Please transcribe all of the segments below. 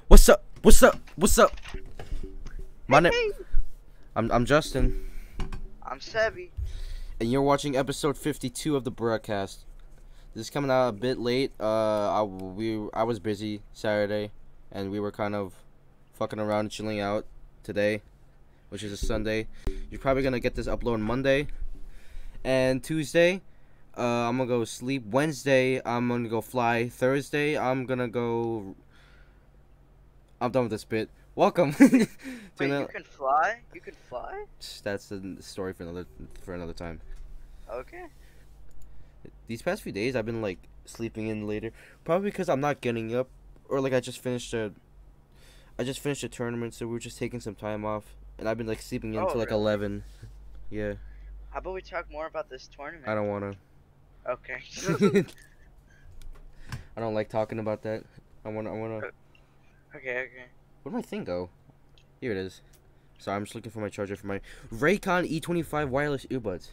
What's up? What's up? What's up? My name. I'm Justin, I'm Sebi. and you're watching episode 52 of the broadcast. This is coming out a bit late. I was busy Saturday, and we were kind of fucking around and chilling out today, which is a Sunday. You're probably gonna get this upload Monday and Tuesday. I'm gonna go sleep. Wednesday, I'm gonna go fly. Thursday, I'm done with this bit. Welcome. Wait, you can fly? You can fly? That's the story for another time. Okay. These past few days, I've been like sleeping in later, probably because I'm not getting up, or like I just finished a tournament, so we were just taking some time off, and I've been like sleeping in until like really? 11. Yeah. How about we talk more about this tournament? I don't wanna. Okay. I don't like talking about that. I wanna. Okay. Where'd my thing go? Here it is. So I'm just looking for my charger for my Raycon E25 wireless earbuds.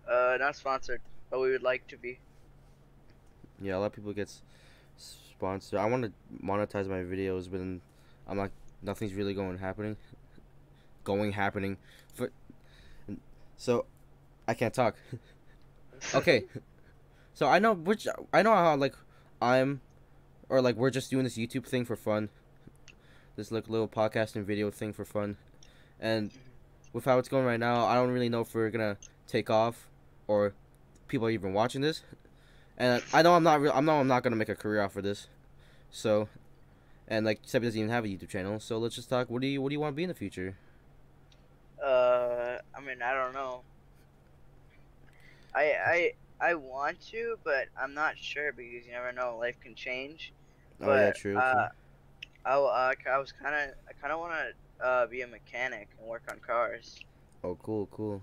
Not sponsored, but we would like to be. Yeah, a lot of people get sponsored. I want to monetize my videos, but then I'm like, nothing's really happening. So I can't talk. Okay. So I know how like we're just doing this YouTube thing for fun. This like little podcast and video thing for fun. And with how it's going right now, I don't really know if we're gonna take off or people are even watching this. And I know I'm not gonna make a career off of this. So, and like Sebi doesn't even have a YouTube channel, so let's just talk. What do you want to be in the future? I mean, I don't know. I want to, but I'm not sure because you never know. Life can change. Oh But, yeah, true. I kind of want to be a mechanic and work on cars. Oh, cool.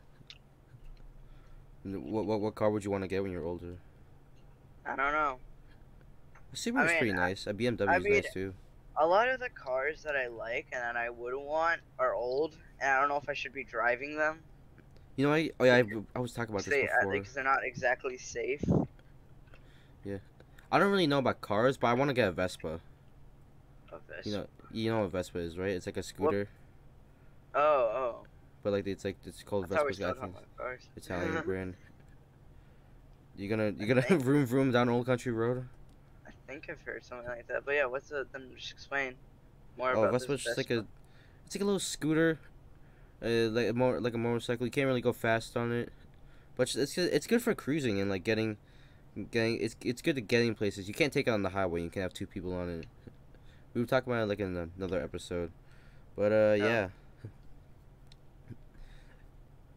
What car would you want to get when you're older? I don't know. A Subaru's pretty nice. A BMW is nice too. A lot of the cars that I like and that I would want are old, and I don't know if I should be driving them. You know, I was talking about this before. Because they're not exactly safe. Yeah, I don't really know about cars, but I want to get a Vespa. A Vespa. You know what Vespa is, right? It's like a scooter. Oh. But like it's called Vespa. I think Italian brand. You gonna vroom vroom down Old Country Road? I think I've heard something like that. But yeah, then just explain more Oh, about Vespa's this just Vespa. it's like a little scooter, like a motorcycle. You can't really go fast on it, but it's good for cruising and like getting it's good at getting places. You can't take it on the highway. You can have two people on it. We were talking about it like in another episode, but yeah.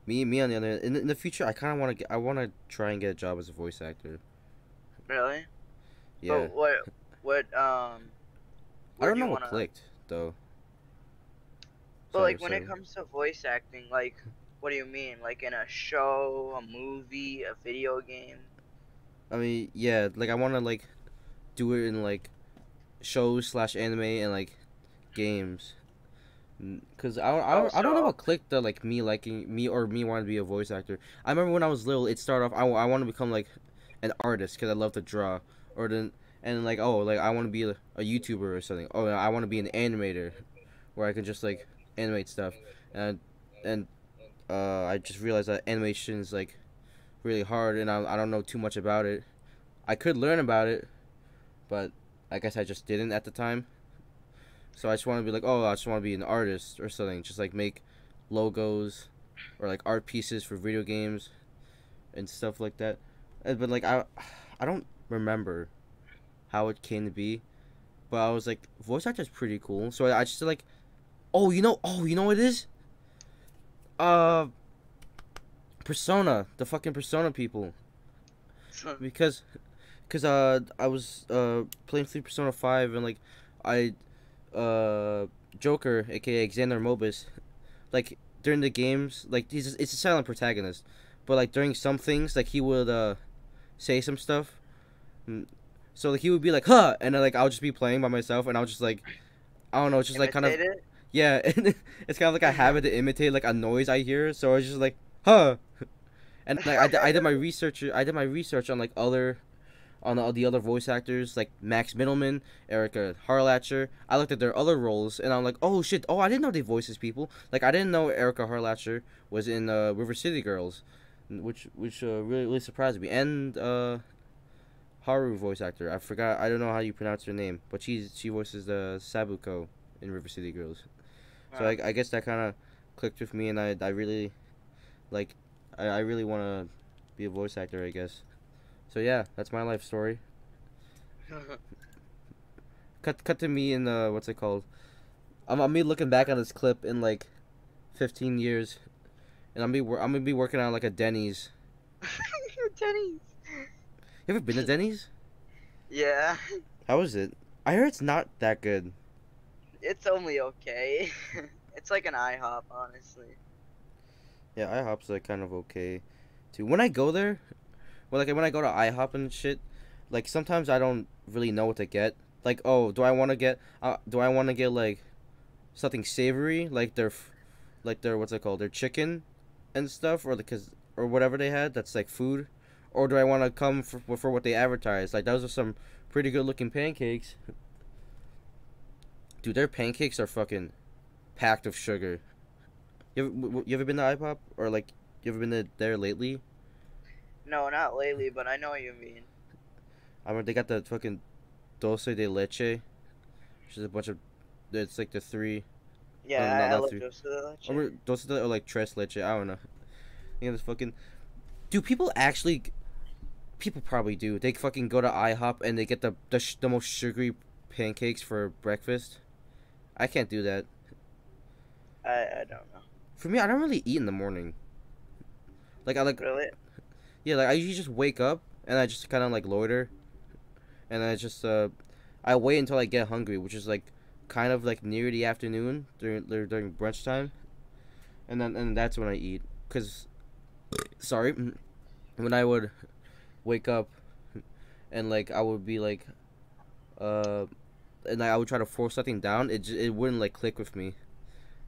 Me on the other in the future, I want to try and get a job as a voice actor. Really? Yeah. But what I don't know what clicked though. But like when it comes to voice acting, like what do you mean? Like in a show, a movie, a video game? I mean, yeah, like I want to like do it in like shows / anime and like games. Cause I don't know what clicked the like me liking me wanting to be a voice actor. I remember when I was little, it started off I want to become like an artist because I love to draw, and like I want to be a YouTuber or something. Oh, I want to be an animator, where I can just like animate stuff, and I just realized that animation is like really hard, and I don't know too much about it. I could learn about it, but I guess I just didn't at the time. So I just want to be like, I just want to be an artist or something. Just like make logos or like art pieces for video games and stuff like that. But like I don't remember how it came to be, but I was like, voice actor is pretty cool. So I just like, you know what it is? Persona, the fucking Persona people. Because I was playing through Persona 5 and like Joker, aka Xander Mobus, like during the games, like it's a silent protagonist, but like during some things, like he would say some stuff, so like he would be like huh, and then like I'll just be playing by myself, and I'll just like I don't know, it's just like kind of yeah, it's kind of like a habit to imitate like a noise I hear, so I was just like huh, and like I did my research on like other on the other voice actors like Max Middleman, Erica Harlacher. I looked at their other roles and I'm like, oh shit, oh I didn't know they voices people. Like I didn't know Erica Harlacher was in River City Girls, which really surprised me. And Haru voice actor, I don't know how you pronounce her name, but she voices Sabuko in River City Girls. So I guess that kind of clicked with me, and I really like I really want to be a voice actor, I guess. So yeah, that's my life story. Cut to me in what's it called? I'm me looking back on this clip in like 15 years, and I'm gonna be working on like a Denny's. Denny's. You ever been to Denny's? Yeah. How is it? I heard it's not that good. It's only okay. It's like an IHOP, honestly. Yeah, IHOP's like kind of okay, too. When I go there, when I go to IHOP and shit, like sometimes I don't really know what to get. Like, oh, do I want to get like something savory, like their what's it called, their chicken, and stuff, or whatever they had that's like food, or do I want to come for what they advertise? Like those are some pretty good looking pancakes. Dude, their pancakes are fucking packed of sugar. You ever been to IHOP, or like you ever been there lately? No, not lately, but I know what you mean. I remember they got the fucking dulce de leche, which is a bunch of. It's like the three. Yeah, I love three. dulce de leche. Or dulce de or like tres leche. I don't know. You know this fucking. Do people actually? People probably do. They fucking go to IHOP and they get the most sugary pancakes for breakfast. I can't do that. I don't know. For me, I don't really eat in the morning. Like I like. Really? Yeah, like I usually just wake up and I just kind of like loiter, and I just I wait until I get hungry, which is like kind of like near the afternoon during brunch time, and that's when I eat. Cause, sorry, when I would wake up, and like I would be like, and I would try to force something down, it wouldn't like click with me.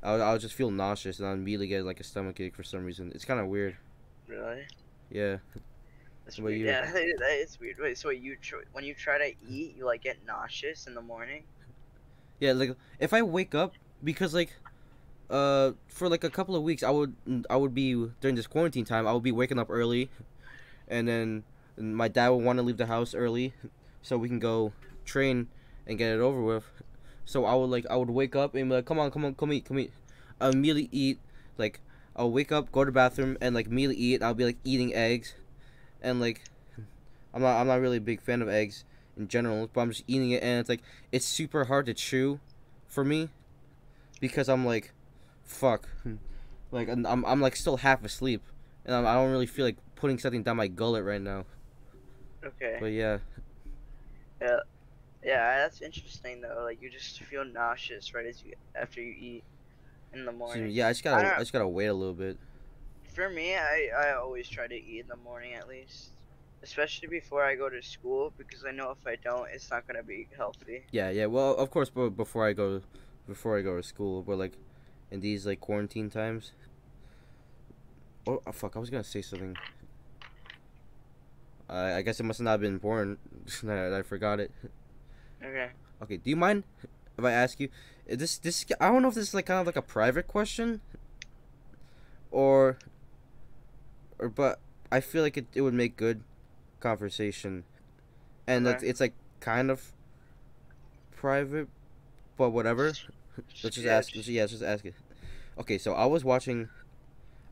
I would just feel nauseous and I'd immediately get like a stomachache for some reason. It's kind of weird. Really? Yeah. That's weird. Yeah, that is weird. Wait, so when you try to eat, you like get nauseous in the morning? Yeah, like if I wake up, because like for like a couple of weeks I would be, during this quarantine time, I would be waking up early, and then my dad would want to leave the house early so we can go train and get it over with. So I would wake up and be like, come on, come eat. I'll immediately eat. Like I'll wake up, go to the bathroom, and like immediately eat. And I'll be like eating eggs, and like I'm not really a big fan of eggs in general, but I'm just eating it, and it's like it's super hard to chew for me because I'm like, fuck, like I'm like still half asleep, and I don't really feel like putting something down my gullet right now. Okay. But yeah. Yeah. Yeah, that's interesting though. Like you just feel nauseous right after you eat in the morning. So, yeah, I just gotta wait a little bit. For me, I always try to eat in the morning at least, especially before I go to school, because I know if I don't, it's not gonna be healthy. Yeah. Well, of course, but before I go to school, but like in these like quarantine times. Oh fuck! I was gonna say something. I guess it must not have been important. I forgot it. Okay. Okay. Do you mind if I ask you? This I don't know if this is like kind of like a private question. Or but I feel like it would make good conversation, and Okay. it's like kind of private, but whatever. Let's just ask. Let's just ask it. Okay, so I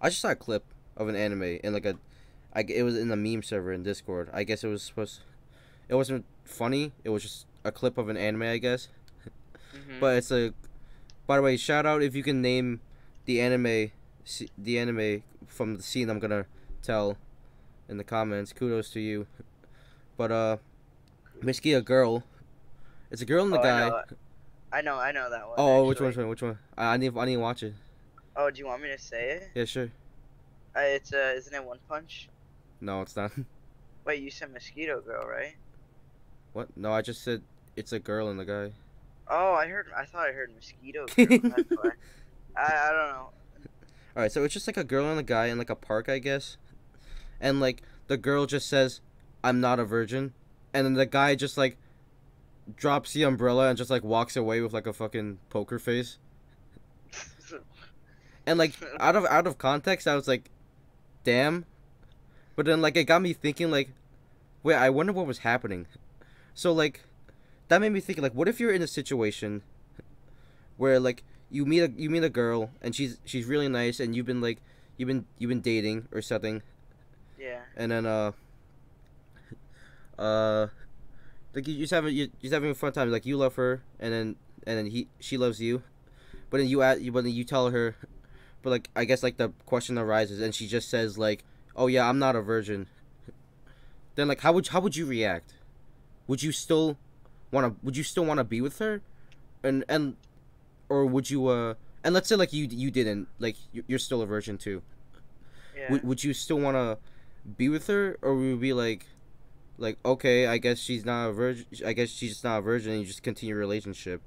just saw a clip of an anime in like it was in a meme server in Discord. I guess it wasn't funny. It was just a clip of an anime, I guess. But it's by the way, shout out if you can name the anime from the scene I'm gonna tell in the comments. Kudos to you. But basically a girl. It's a girl and a guy. I know that one. Oh, actually. which one? I need to watch it. Oh, do you want me to say it? Yeah, sure. Isn't it One Punch? No, it's not. Wait, you said Mosquito Girl, right? What? No, I just said it's a girl and a guy. Oh, I thought I heard Mosquito Girl. That's why. I don't know. Alright, so it's just like a girl and a guy in like a park, I guess. And like the girl just says, "I'm not a virgin," and then the guy just like drops the umbrella and just like walks away with like a fucking poker face. And like out of context, I was like, damn. But then like it got me thinking like, wait, I wonder what was happening. So like that made me think like, what if you're in a situation where like you meet a girl and she's really nice and you've been dating or something. Yeah. And then uh like you just having a fun time, like you love her and then she loves you. But then but then you tell her, but like I guess like the question arises and she just says like, "Oh yeah, I'm not a virgin." Then like how would you react? Would you still want to be with her? And or would you and let's say like you didn't, like you're still a virgin too. Yeah. Would you still want to be with her, or would you be like okay, I guess she's not a virgin. I guess she's just not a virgin, and you just continue your relationship?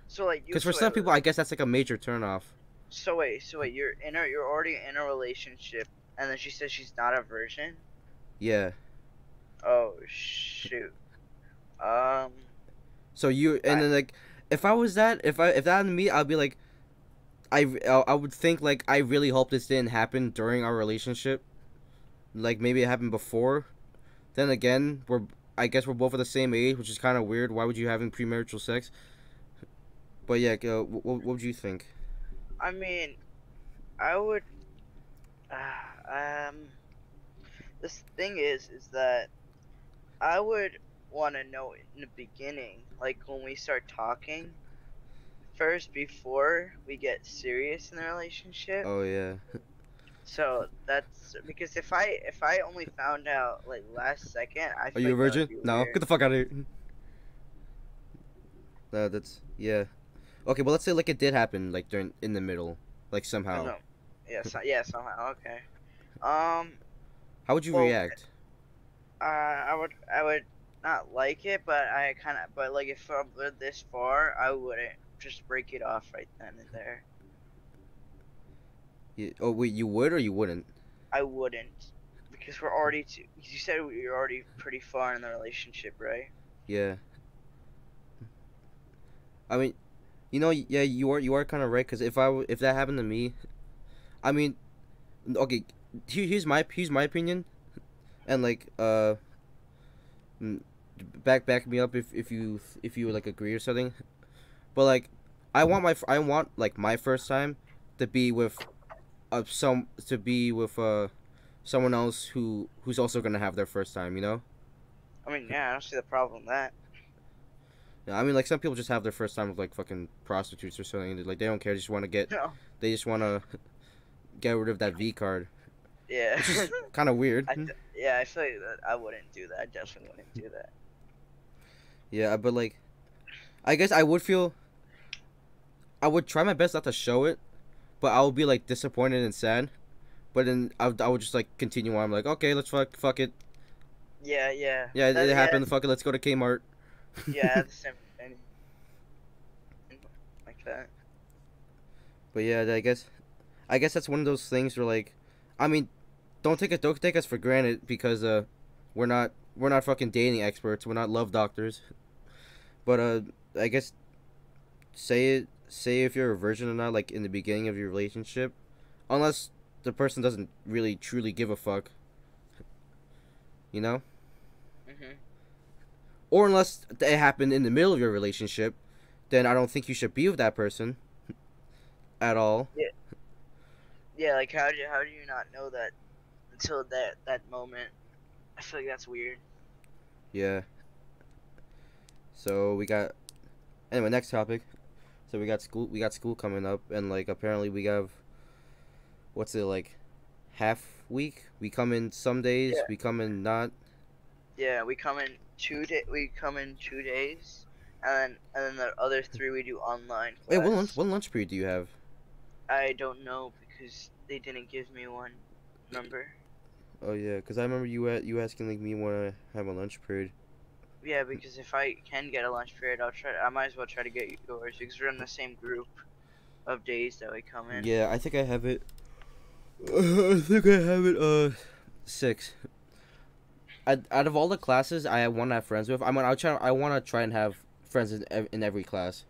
So like Because for some people, I guess that's like a major turnoff. So wait, you're already in a relationship, and then she says she's not a virgin. Yeah. Oh shoot. So then like, if I was that, if that happened to me, I'd be like, I would think like I really hope this didn't happen during our relationship. Like maybe it happened before. Then again, I guess we're both at the same age, which is kind of weird. Why would you having premarital sex? But yeah, what would you think? I mean, I would. This thing is that I would want to know in the beginning, like when we start talking, first before we get serious in the relationship. Oh yeah. So that's because if I only found out like last second, I feel Are you a like virgin? No, weird. get the fuck out of here. No, that's yeah. Okay, well let's say like it did happen like in the middle, like somehow. No. Yeah, somehow. Okay. How would you react? I would not like it, but but like if I'm this far, I wouldn't just break it off right then and there. Oh wait, you would or you wouldn't? I wouldn't, because we're already you said we're already pretty far in the relationship, right? Yeah. I mean, yeah, you are kind of right. Cause if that happened to me, I mean, okay, here's my opinion, and like back me up if you like agree or something, but like I want like my first time to be with someone else who's also gonna have their first time, you know? I mean, yeah, I don't see the problem with that. Yeah, I mean, like some people just have their first time with like fucking prostitutes or something. Like they don't care, they just want to No. they just want to get rid of that V card. Yeah. Which is kind of weird. Yeah, I feel like that I wouldn't do that. I definitely wouldn't do that. Yeah, but like, I guess I would try my best not to show it, but I would be like disappointed and sad. But then I would just like continue on. I'm like, okay, let's fuck it. Yeah. Yeah, it happened. Fuck it, let's go to Kmart. Yeah, the same thing. Like that. But yeah, I guess that's one of those things where like, I mean, don't take us for granted because we're not fucking dating experts. We're not love doctors. But I guess say if you're a virgin or not, like in the beginning of your relationship, unless the person doesn't really truly give a fuck, you know. Mhm. Or unless it happened in the middle of your relationship, then I don't think you should be with that person at all. Yeah. Yeah, like how do you not know that until that moment? I feel like that's weird. Yeah. So anyway, next topic. So we got school coming up, and like apparently we have, what's it like, half week? We come in some days, Yeah. we come in not. Yeah, we come in 2 days, and then the other 3 we do online class. Wait, what lunch period do you have? I don't know because they didn't give me one. Remember? Oh yeah, because I remember you asking like me when I have a lunch period. Yeah, because if I can get a lunch period, I might as well try to get yours because we're in the same group of days that we come in. Yeah, I think I have it. I think I have it 6. out of all the classes I want to have friends with, I want to try and have friends in every class.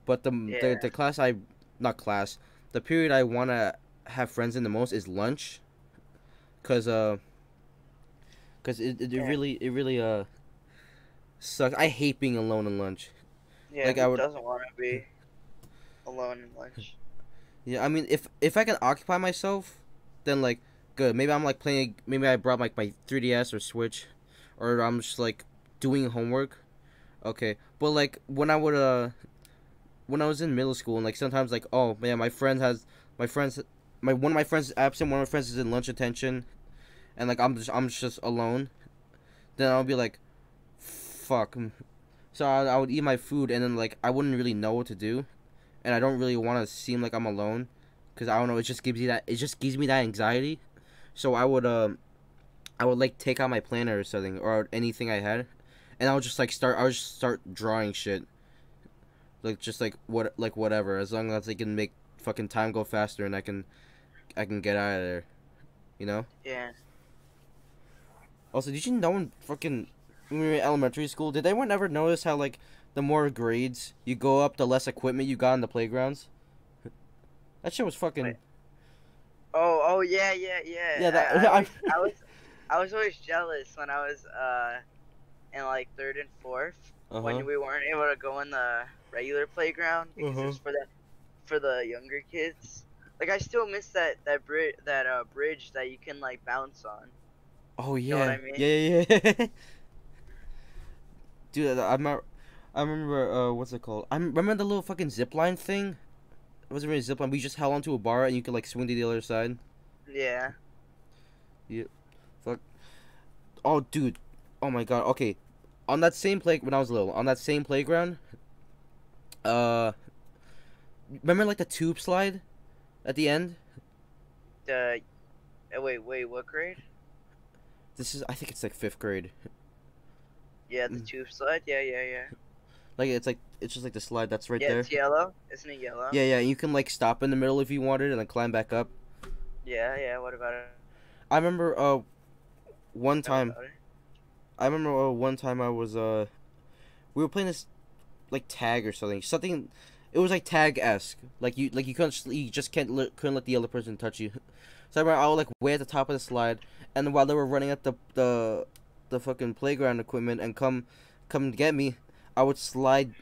But Yeah. the class I not class, the period I want to have friends in the most is lunch, cause Yeah. it really sucks. I hate being alone in lunch. Yeah. Like I Who would doesn't want to be alone in lunch? Yeah, I mean, if I can occupy myself, then like good. Maybe I'm like playing. Maybe I brought like my 3DS or Switch, or I'm just like doing homework. Okay, but like when I was in middle school and like sometimes like oh man my friends my one of my friends is absent, one of my friends is in lunch attention, and like I'm just alone. Then I'll be like, fuck. So I would eat my food and then like I wouldn't really know what to do, and I don't really want to seem like I'm alone, because I don't know. It just gives me that anxiety. So I would like take out my planner or something or anything I had, and I would just start drawing shit, like just like whatever, as long as I can make fucking time go faster and I can get out of there, you know. Yeah. Also, did you know in fucking when we were in elementary school, did anyone ever notice how like the more grades you go up, the less equipment you got in the playgrounds? That shit was Wait. fucking Oh, yeah, yeah, yeah. yeah. That I was always jealous when I was in like third and fourth uh huh. when we weren't able to go in the regular playground because it was for the younger kids. Like I still miss that bridge that you can like bounce on. Oh You know what yeah, I mean? yeah. Dude, I remember what's it called? I remember the little fucking zip line thing. It wasn't really a zip line. We just held onto a bar and you could like swing to the other side. Yeah. Yeah. Fuck. Oh, dude. Oh my god. Okay. On that same play when I was little, on that same playground, uh, remember like the tube slide at the end? The wait, what grade? I think it's like fifth grade. Yeah, the tube slide. Yeah, yeah, yeah. Like it's just like the slide that's right Yeah, there. it's yellow. Isn't it yellow? Yeah, yeah. You can like stop in the middle if you wanted and then climb back up. Yeah, yeah. What about it? I remember one What time. about it? I remember one time I was we were playing this like tag or something. It was like tag esque. Like you just couldn't let the other person touch you. So I remember I was like way at the top of the slide, and while they were running at the fucking playground equipment and come get me, I would slide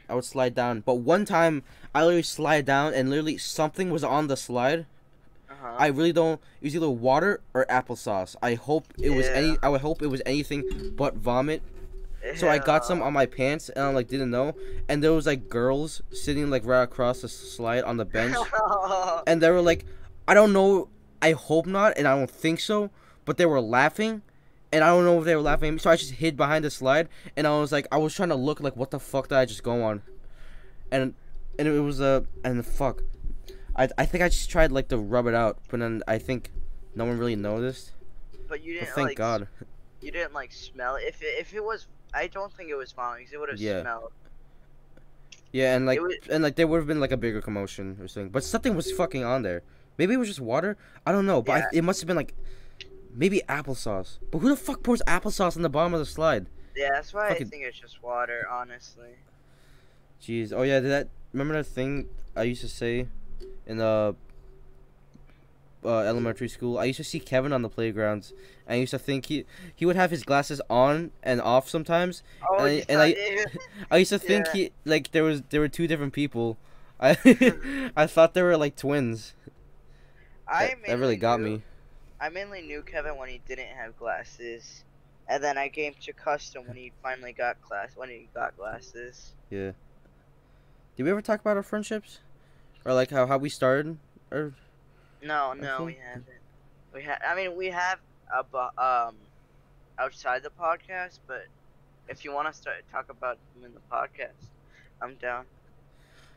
down. But one time I literally slide down and literally something was on the slide. Uh huh. I really don't. It was either water or applesauce. Yeah. I would hope it was anything but vomit. So I got some Yeah. on my pants and I like didn't know, and there was like girls sitting like right across the slide on the bench, and they were like, I don't know, I hope not, and I don't think so, but they were laughing, and I don't know if they were laughing at me, so I just hid behind the slide, and I was trying to look like what the fuck did I just go on, and it was and fuck, I think I just tried like to rub it out, but then I think no one really noticed, But you but didn't thank like God. you didn't like smell it. If it was, I don't think it was vomit because it would have Yeah. smelled. Yeah, It was. and like there would have been like a bigger commotion or something, but something was fucking on there. Maybe it was just water. I don't know, but Yeah. it must have been like maybe applesauce. But who the fuck pours applesauce on the bottom of the slide? Yeah. That's why I Fucking think it's just water. Honestly. jeez. Oh yeah, remember that thing I used to say in elementary school? I used to see Kevin on the playgrounds. I used to think he would have his glasses on and off sometimes, Oh and yeah. Yeah. I used to think Yeah. he like there were two different people. I I thought they were like twins. I That really mainly got knew. me. I mainly knew Kevin when he didn't have glasses, and then I came to custom when he finally got glasses. Yeah. Did we ever talk about our friendships, or like how we started, or No, I no, we think? haven't. I mean, we have outside the podcast, but if you want to talk about them in the podcast, I'm down.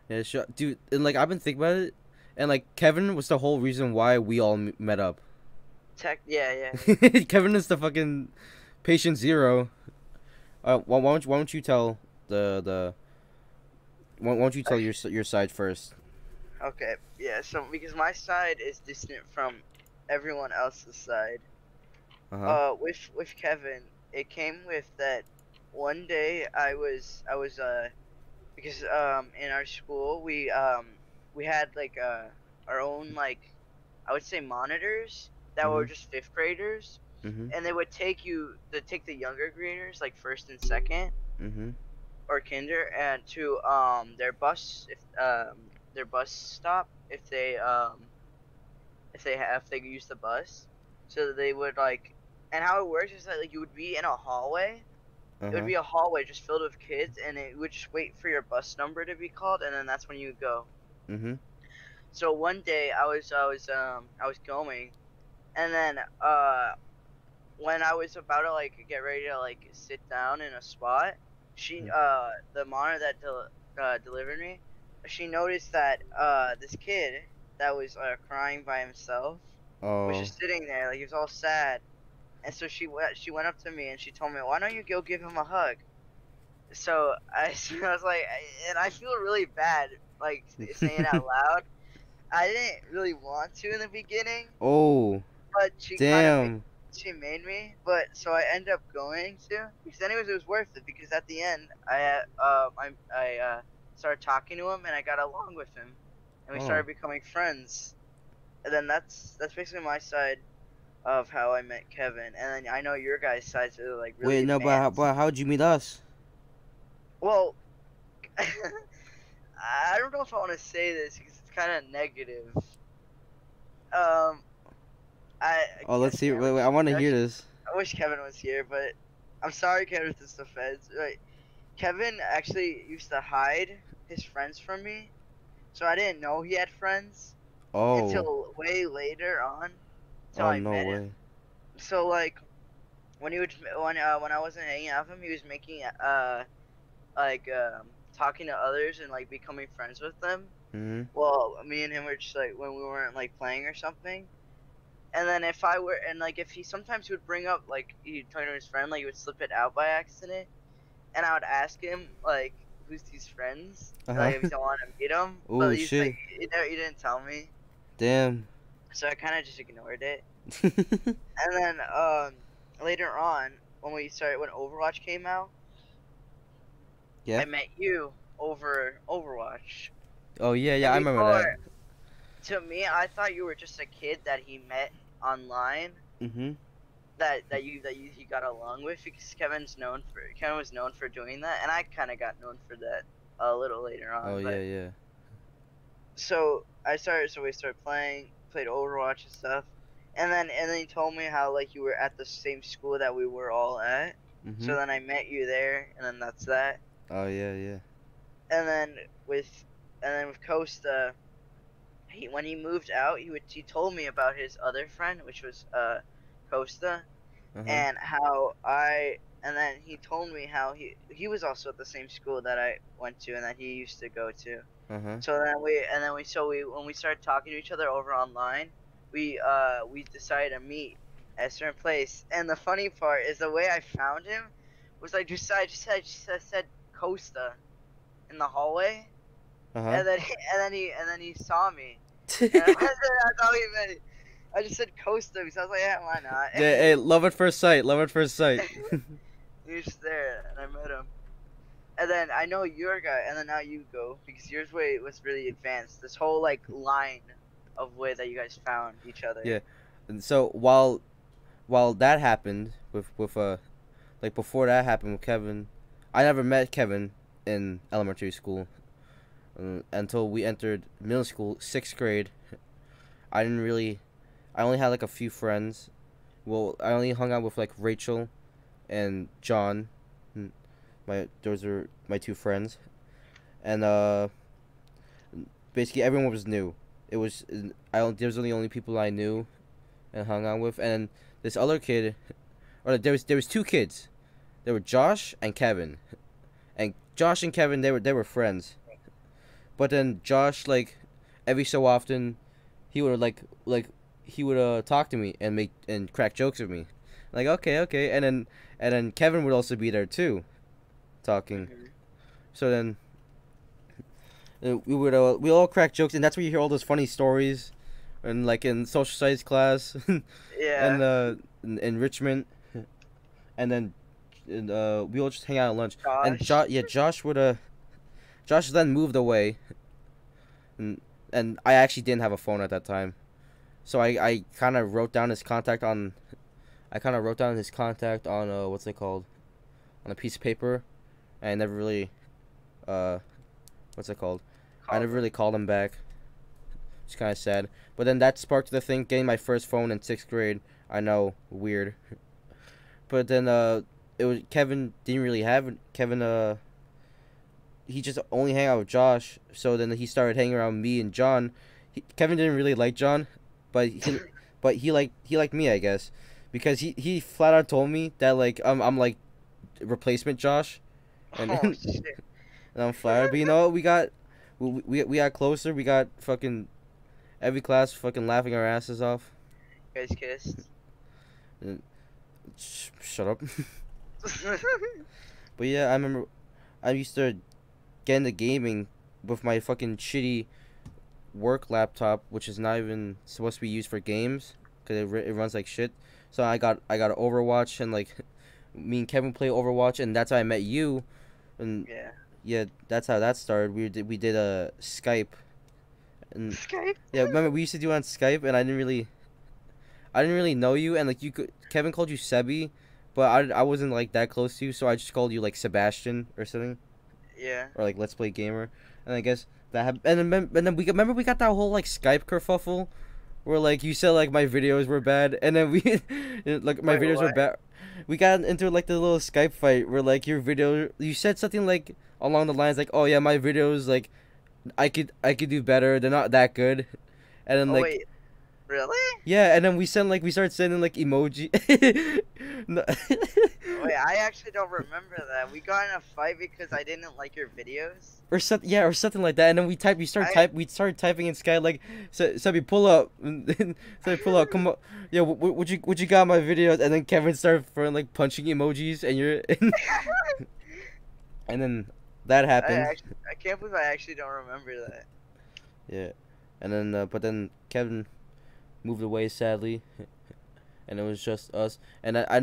Yeah, sure, dude. And like I've been thinking about it, and like Kevin was the whole reason why we all met up. Yeah, yeah, yeah. Kevin is the fucking patient zero. Why don't you tell the why don't you tell your side first? Okay, yeah. So because my side is distant from everyone else's side. Uh huh. With Kevin, it came with that one day I was because in our school we had like our own like I would say monitors that were Mhm. just fifth graders, Mhm. and they would take the younger graders like first and second Mhm. or kinder and to their bus stop if they use the bus, so they would like, and how it works is that like you would be in a hallway. Uh It would huh. be a hallway just filled with kids, and it would just wait for your bus number to be called, and then that's when you go. Mhm. So one day I was going, and then when I was about to like get ready to like sit down in a spot, the monitor that delivered me, she noticed that this kid that was crying by himself was Oh. just sitting there like he was all sad, and so she went up to me and she told me, why don't you go give him a hug? So I was like, and I feel really bad like saying it out loud. I didn't really want to in the beginning, Oh. but Damn. she made me. But so I ended up going to, because anyways it was worth it, because at the end I started talking to him and I got along with him, and we Oh. started becoming friends. And then that's basically my side of how I met Kevin. And then I know your guys' sides are like really Wait, no, advanced. but how'd you meet us? Well, I don't know if I want to say this because it's kind of negative. Um, I Oh, let's see. actually Wait, I want to hear this. I wish Kevin was here, but I'm sorry, Kevin, if this offends. Right, Kevin actually used to hide his friends from me, so I didn't know he had friends Oh. until way later on, till Oh, I no met him. way. So like when I wasn't hanging out with him, he was making like talking to others and like becoming friends with them. Mhm. Well, me and him were just like when we weren't like playing or something. And then if I were, and like if he sometimes he would bring up like he talking to his friend, like he would slip it out by accident, and I would ask him like who's these friends, Uh like huh. if he don't want to meet them, but Oh he's like shit. he didn't tell me, Damn. so I kind of just ignored it. And then later on when Overwatch came out, Yeah. I met you over Overwatch, Oh yeah, yeah. and I remember before, that. to me I thought you were just a kid that he met online, Mhm. that you he got along with, because Kevin was known for doing that, and I kind of got known for that a little later Oh on. yeah, But yeah. so we started played Overwatch and stuff, and then he told me how like you were at the same school that we were all at. So Mhm. then I met you there, and then that's that. Oh yeah, yeah. And then with Costa, when he moved out, he told me about his other friend, which was Costa, Uh huh. and and then he told me how he was also at the same school that I went to and that he used to go to. Uh huh. So then we when we started talking to each other over online, we decided to meet at a certain place. And the funny part is the way I found him was I just said Costa in the hallway, Uh huh. and then and then he saw me, and that's all he meant. I just said Costa because I was like, yeah, why not? Yeah, hey, love at first sight. Love at first sight. He was just there, and I met him. And then I know your guy, and then now you go, because yours way was really advanced. This whole like line of way that you guys found each other. Yeah. And so while that happened with like before that happened with Kevin, I never met Kevin in elementary school until we entered middle school, 6th grade. I didn't really. I only had like a few friends. Well, I only hung out with like Rachel and John. Those are my two friends, and basically everyone was new. It was I don't. Those were the only people I knew and hung out with, and this other kid, or there was two kids. There were Josh and Kevin, and Josh and Kevin they were friends, but then Josh like every so often he would he would talk to me and make and crack jokes with me, like okay, okay, and then Kevin would also be there too, talking. Hmm. So then we all crack jokes, and that's where you hear all those funny stories, and like in social studies class, and Yeah. enrichment, and then we all just hang out at lunch. And Josh. Josh then moved away, and I actually didn't have a phone at that time, so I kind of wrote down his contact on, what's it called, on a piece of paper, and I never really, what's it called, I never really called him back. It's kind of sad. But then that sparked the thing, getting my first phone in 6th grade. I know, weird. But then it was Kevin didn't really have it. Kevin he just only hang out with Josh. So then he started hanging around me and John. Kevin didn't really like John, but he liked me, I guess, because he flat out told me that like I'm like replacement Josh, and, Oh shit. and I'm flat out. But you know what? We got closer. We got fucking every class fucking laughing our asses off. You guys kissed. Shut up. But yeah, I remember I used to get into gaming with my fucking shitty work laptop, which is not even supposed to be used for games because it runs like shit. So I got Overwatch, and like me and Kevin play Overwatch, and that's how I met you. And yeah, that's how that started. We did a Skype. And Skype. yeah, remember we used to do it on Skype, and I didn't really know you, and like Kevin called you Sebi, but I wasn't like that close to you, so I just called you like Sebastian or something. Yeah. Or like Let's Play Gamer, and I guess that happened. And then we got that whole like Skype kerfuffle, where like you said like my videos were bad, and then we like my videos were bad. We got into like the little Skype fight where like you said something like along the lines like, oh yeah, my videos like I could do better. They're not that good, and then like. Wait. Really? Yeah, and then we started sending like emoji. No. Wait, I actually don't remember that. We got in a fight because I didn't like your videos. Or something like that. And then we started typing in Sky like, so we pull up, pull up, come up, yeah, what you got on my videos? And then Kevin started throwing like punching emojis, and and then that happened. I can't believe I actually don't remember that. Yeah, and then but then Kevin moved away sadly, and it was just us. And I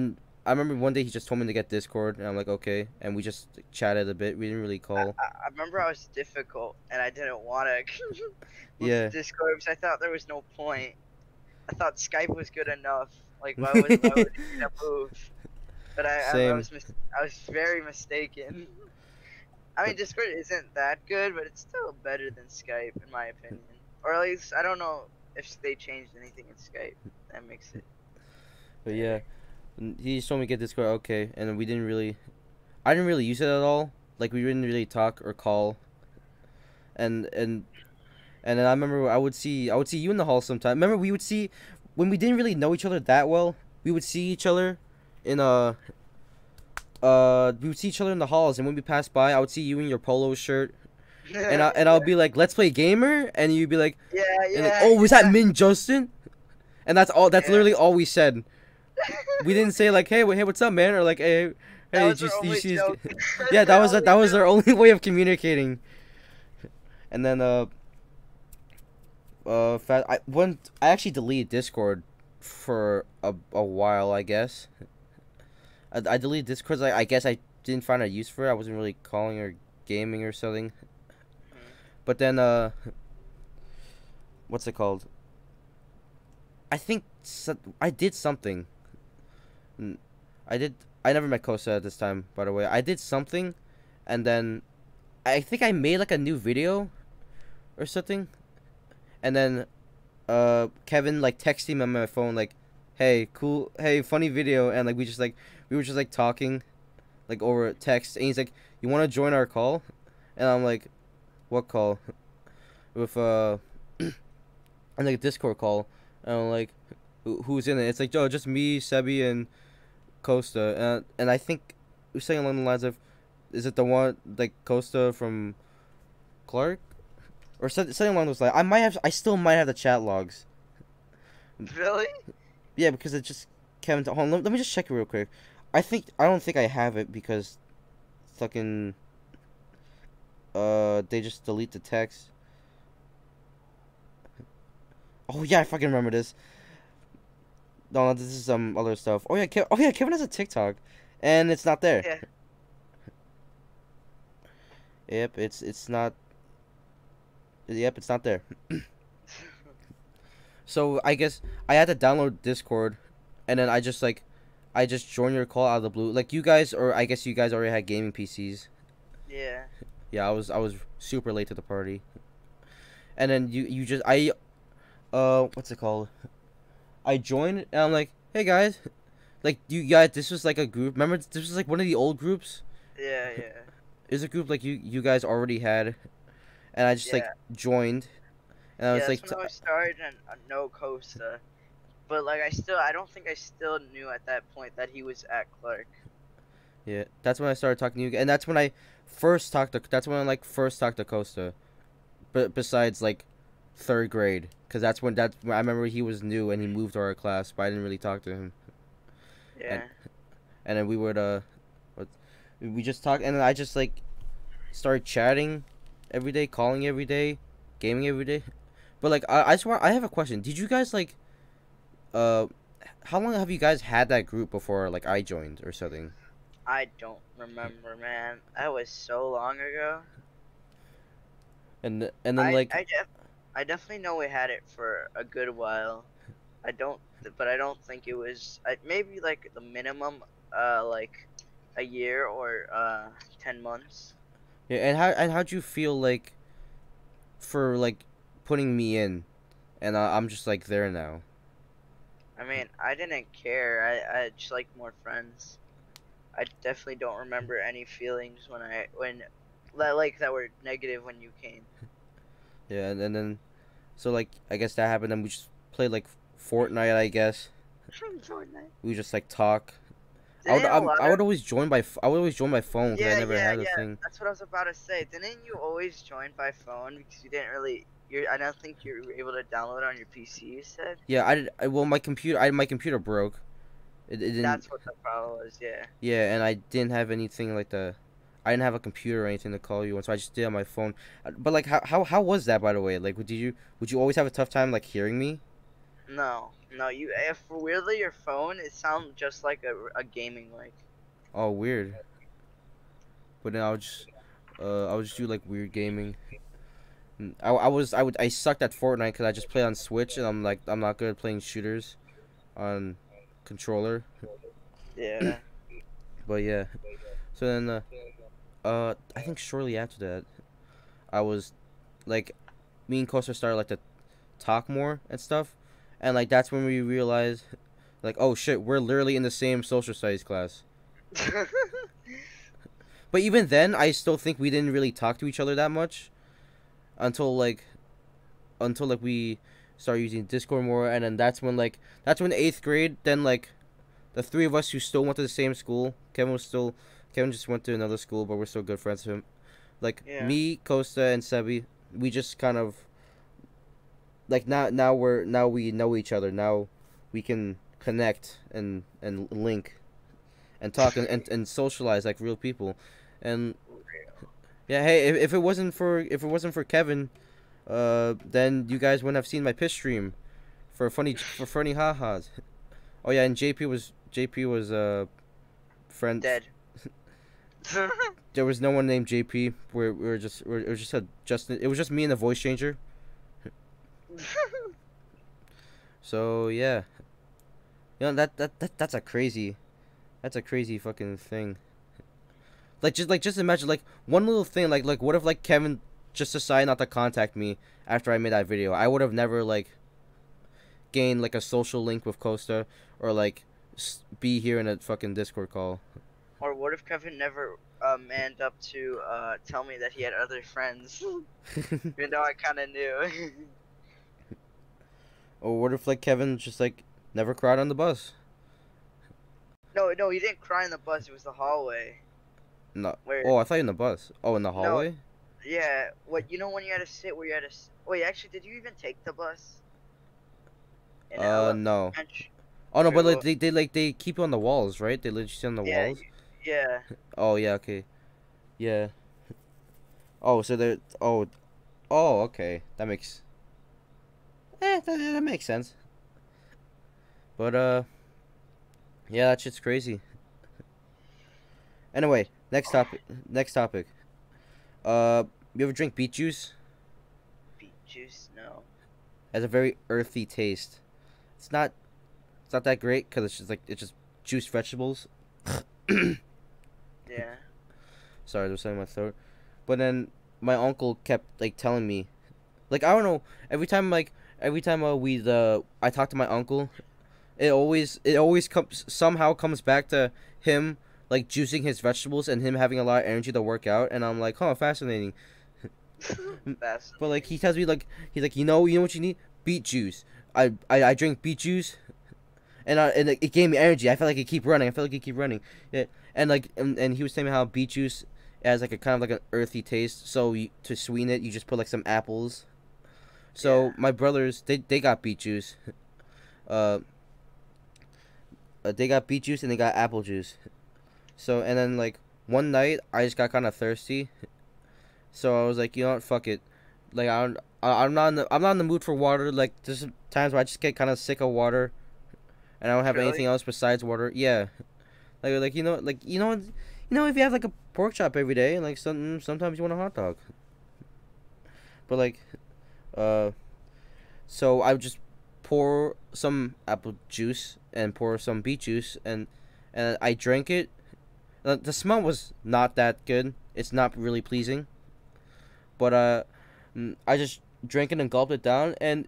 remember one day he just told me to get Discord, and I'm like, okay, and we just chatted a bit. We didn't really call. I remember I was difficult, and I didn't want to Yeah. Discord because I thought there was no point. I thought Skype was good enough. Like, why would you move? But I was very mistaken. I mean, Discord isn't that good, but it's still better than Skype, in my opinion. Or at least, I don't know if they changed anything in Skype. That makes it. But yeah, he just told me to get Discord, okay, and I didn't really use it at all. Like, we didn't really talk or call. And then I remember I would see you in the hall sometime. Remember we would see, when we didn't really know each other that well, we would see each other in the halls, and when we passed by, I would see you in your polo shirt. And I'll be like, let's play gamer, and you'd be like, yeah. Like, oh, was that MinJustin? And that's all. That's literally all we said. We didn't say like, hey, what's up, man, or like, hey, did you see? Yeah, that was our only way of communicating. And then I actually deleted Discord for a while, I guess. I deleted Discord. I guess I didn't find a use for it. I wasn't really calling or gaming or something. But then, what's it called? I think I did something. I never met Kosa at this time, by the way. I did something, and then I think I made like a new video or something. And then, Kevin like texted me on my phone like, "Hey, cool. Hey, funny video." And like we were just like talking, like over text. And he's like, "You want to join our call?" And I'm like, what call? With and like a Discord call, and I'm like, who's in it? It's like, oh, just me, Sebi, and Costa, and I think we're saying along the lines of, is it the one like Costa from Clark, or something along those lines? I still might have the chat logs. Really? Yeah, because it just Kevin. Hold on, let me just check it real quick. I don't think I have it because, fucking. They just delete the text. Oh yeah, I fucking remember this. No, this is some other stuff. Oh yeah, Kevin has a TikTok, and it's not there. Yeah. Yep, it's not. Yep, it's not there. So I guess I had to download Discord, and then I just joined your call out of the blue. Like you guys, or I guess you guys already had gaming PCs. Yeah. Yeah, I was super late to the party, and then you just what's it called? I joined, and I'm like, hey guys, like you guys, this was like a group. Remember, this was like one of the old groups. Yeah. Yeah. It was a group like you guys already had, and I just like Yeah. joined, and I Yeah. was That's like, when I started and no Costa. But like I don't think I still knew at that point that he was at Clark. yeah, that's when I started talking to you, and that's when I first talked to. That's when I like first talked to Costa. But besides like third grade, because that's when I remember he was new and he moved to our class, but I didn't really talk to him. And Yeah. and then we would what, we just talked, and then I just like started chatting every day, calling every day, gaming every day. But like I swear I have a question. Did you guys like uh how long have you guys had that group before like I joined or something? I don't remember, man. That was so long ago. And then I like I def I definitely know we had it for a good while. But I don't think it was. Maybe like the minimum, like a year or 10 months. yeah, and how'd you feel like for like putting me in, and I'm just like there now. I mean, I didn't care. I just like more friends. I definitely don't remember any feelings when that were negative when you came. Yeah, and then so like I guess that happened, and we just played like Fortnite. I guess Fortnite. we just like talk. Didn't a lot I of would always join I would always join my phone because I Yeah, never yeah, had a yeah. thing. That's what I was about to say. Didn't you always join by phone because you didn't really? I don't think you were able to download it on your PC. You said Yeah, well my computer broke. It didn't. that's what the problem was. Yeah. Yeah, and I didn't have anything like the. I didn't have a computer or anything to call you on, so I just did it on my phone. But like, how was that, by the way? Like, would you always have a tough time like hearing me? No, no. If weirdly your phone, it sounds just like a gaming mic. Oh, weird. But then I would just do like weird gaming. I sucked at Fortnite because I just play on Switch, and I'm not good at playing shooters on controller. Yeah. But yeah, so then I think shortly after that, I was like, me and Costa started like to talk more and stuff, and like that's when we realized, like, oh shit, we're literally in the same social studies class. But even then, I still think we didn't really talk to each other that much until like we started using Discord more, and then that's when eighth grade. Then like the three of us who still went to the same school. Kevin just went to another school, but we're still good friends with him. Like Yeah. me, Costa, and Sebi, we just kind of like now we know each other. Now we can connect and link and talk and socialize like real people. And yeah, hey, if it wasn't for Kevin, then you guys wouldn't have seen my piss stream for funny ha-has. Oh yeah, and JP was friend. Dead. There was no one named JP. It was just a Justin. It was just me and the voice changer. So yeah, you know that's a crazy fucking thing. Just imagine like one little thing like what if like Kevin just decided not to contact me after I made that video. I would have never like gained like a social link with Costa or like be here in a fucking Discord call. Or what if Kevin never manned up to tell me that he had other friends, even though I kind of knew. Or what if like Kevin just like never cried on the bus? No, no, he didn't cry in the bus. It was the hallway No. where Oh, I thought you in the bus. Oh, in the no, hallway? yeah. What you know when you had to sit where you had to. Wait, actually, did you even take the bus? No. Elementary. Oh no, Okay, but like well, they keep you on the walls, right? They let you sit on the yeah, walls. yeah. Oh yeah, okay. Yeah. Oh, so they're oh okay. That makes that makes sense. But yeah, that shit's crazy. Anyway, next topic. Next topic. You ever drink beet juice? Beet juice? No. It has a very earthy taste. It's not. It's not that great because it's just juiced vegetables. Yeah. Sorry, there's something in my throat. But then my uncle kept like telling me, like I don't know. Every time I talk to my uncle, it always comes back to him like juicing his vegetables and him having a lot of energy to work out, and I'm like, huh, fascinating. But like he tells me like he's like you know what you need, beet juice. I drink beet juice, and it gave me energy. I felt like I keep running. Yeah, and he was telling me how beet juice has like a kind of like an earthy taste. So to sweeten it, you just put like some apples. So Yeah. my brothers they got beet juice. They got beet juice and they got apple juice. So and then like one night I just got kind of thirsty. So I was like, you know what, fuck it. Like I'm not in the mood for water. Like there's times where I just get kind of sick of water, and I don't have anything Really? else besides water. Yeah, if you have like a pork chop every day, and like sometimes you want a hot dog. But like, uh, so I would just pour some apple juice and pour some beet juice, and I drank it. The smell was not that good. It's not really pleasing. But I just drank it and gulped it down, and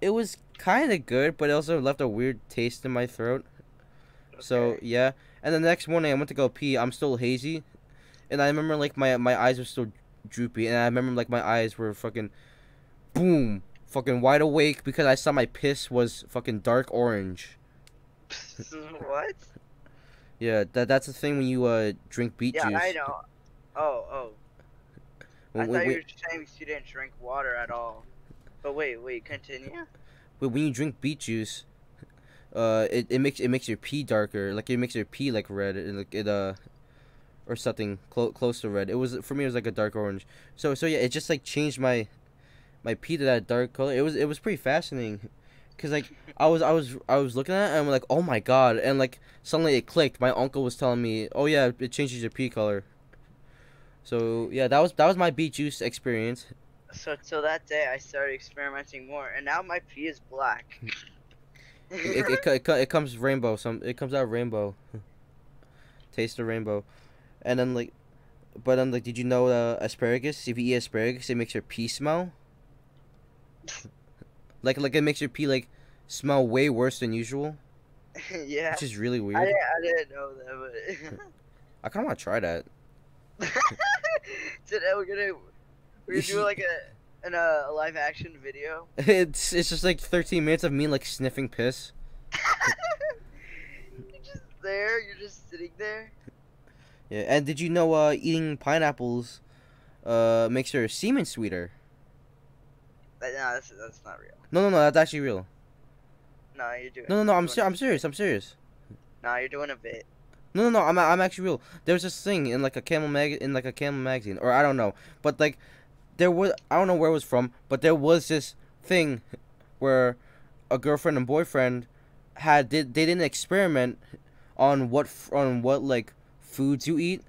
it was kind of good, but it also left a weird taste in my throat. So Okay. yeah, and the next morning I went to go pee. I'm still hazy, and I remember like my eyes were still droopy, and I remember like my eyes were fucking boom, fucking wide awake because I saw my piss was fucking dark orange. What? Yeah, that's the thing when you drink beet Yeah, I juice. know. Oh. I When, when, thought you when were saying you didn't drink water at all. But wait, continue. when you drink beet juice, it makes your pee darker, like it makes your pee like red, and like it or something close to red. It was for me, it was like a dark orange. So yeah, it just like changed my pee to that dark color. It was pretty fascinating, cause like I was looking at it and I'm like, oh my god, and like suddenly it clicked. My uncle was telling me, oh yeah, it changes your pee color. So yeah, that was my beet juice experience. So that day I started experimenting more, and now my pee is black. It comes rainbow. It comes out rainbow. Taste the rainbow, and then like, but then like, did you know asparagus? If you eat asparagus, it makes your pee smell. Like it makes your pee like smell way worse than usual, Yeah, which is really I weird. didn't, I didn't know that, I kind of want to try that. but today we're gonna do like a live action video. It's just like 13 minutes of me like sniffing piss. You're just there. You're just sitting there. Yeah, and did you know eating pineapples makes your semen sweeter? No, that's not real. No, that's actually real. No, you're doing. No, You're I'm doing serious. I'm serious. No, you're doing a bit. No, I'm actually real. There was this thing in like a camel magazine, or I don't know, but like there was, I don't know where it was from, but there was this thing where a girlfriend and boyfriend they did an experiment on what like foods you eat,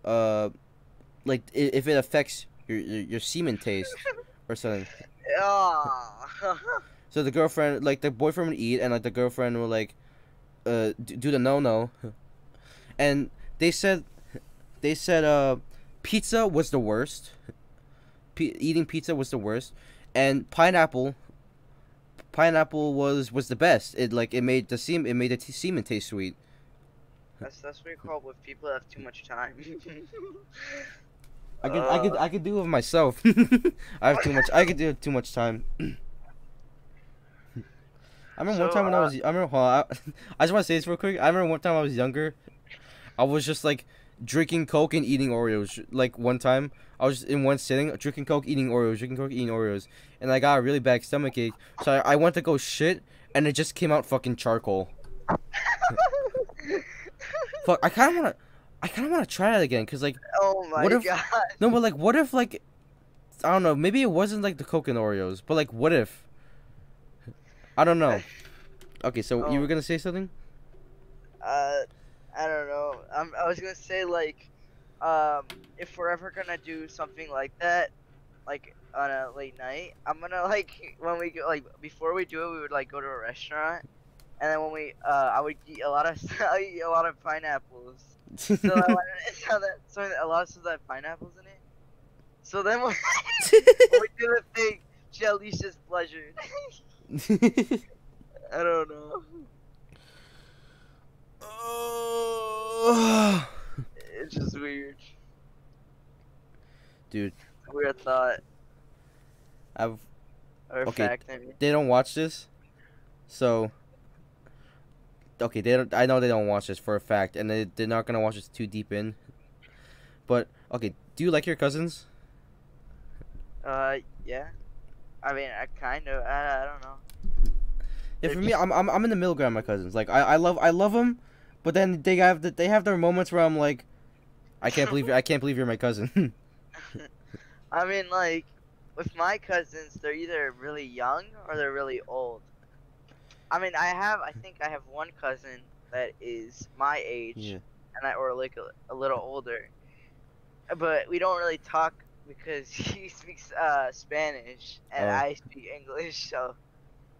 uh, like if it affects your semen taste or something. Oh. So the girlfriend, like the boyfriend would eat, and like the girlfriend would like do the no, and they said pizza was the worst. Eating pizza was the worst, and pineapple was the best. It made the semen taste sweet. That's what you call with people that have too much time. I could do it myself. I could do too much time. I remember one time when I remember, hold on, I just want to say this real quick. I remember one time I was younger, I was just like drinking Coke and eating Oreos. Like one time, I was just in one sitting, drinking Coke, eating Oreos, and I got a really bad stomach ache. So I went to go shit, and it just came out fucking charcoal. Fuck, I kind of wanna try that again, cause like, Oh my what if? god. No, but like, what if like, I don't know, maybe it wasn't like the Coke and Oreos, but like, what if? I don't know. Okay, so you Oh. were gonna say something? Uh, I don't know. I was gonna say like, if we're ever gonna do something like that, like on a late night, I'm gonna like when we go like before we do it, we would like go to a restaurant, and then when we I would eat a lot of I eat a lot of pineapples. So that so a lot of that pineapples in it. So then when we do the thing, Shelly's pleasure. I don't know. It's just weird. Dude, Weird thought I've or okay. fact. I mean. They don't watch this, so okay. They don't. I know they don't watch this for a fact, and they're not gonna watch this too deep in. But okay, do you like your cousins? Yeah. I mean, I kind of. I don't know. Yeah, for me, I'm in the middle ground. My cousins, like I love them, but then they have their moments where I'm like, I can't believe you're my cousin. I mean, like, with my cousins, they're either really young or they're really old. I mean, I think I have one cousin that is my age, Yeah. or like a little older. But we don't really talk because he speaks Spanish and Oh. I speak English, so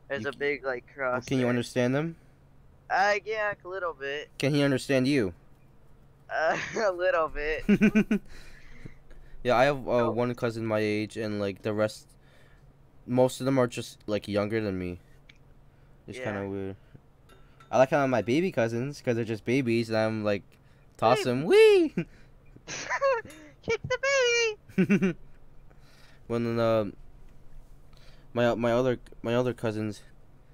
there's a big like cross. Can you there. understand them? Yeah, a little bit. Can he understand you? A little bit. Yeah, I have one cousin my age, and like the rest, most of them are just like younger than me. It's kind of weird. I like how my baby cousins, because they're just babies, and I'm like, toss them, wee. Kick the baby. When my other cousins,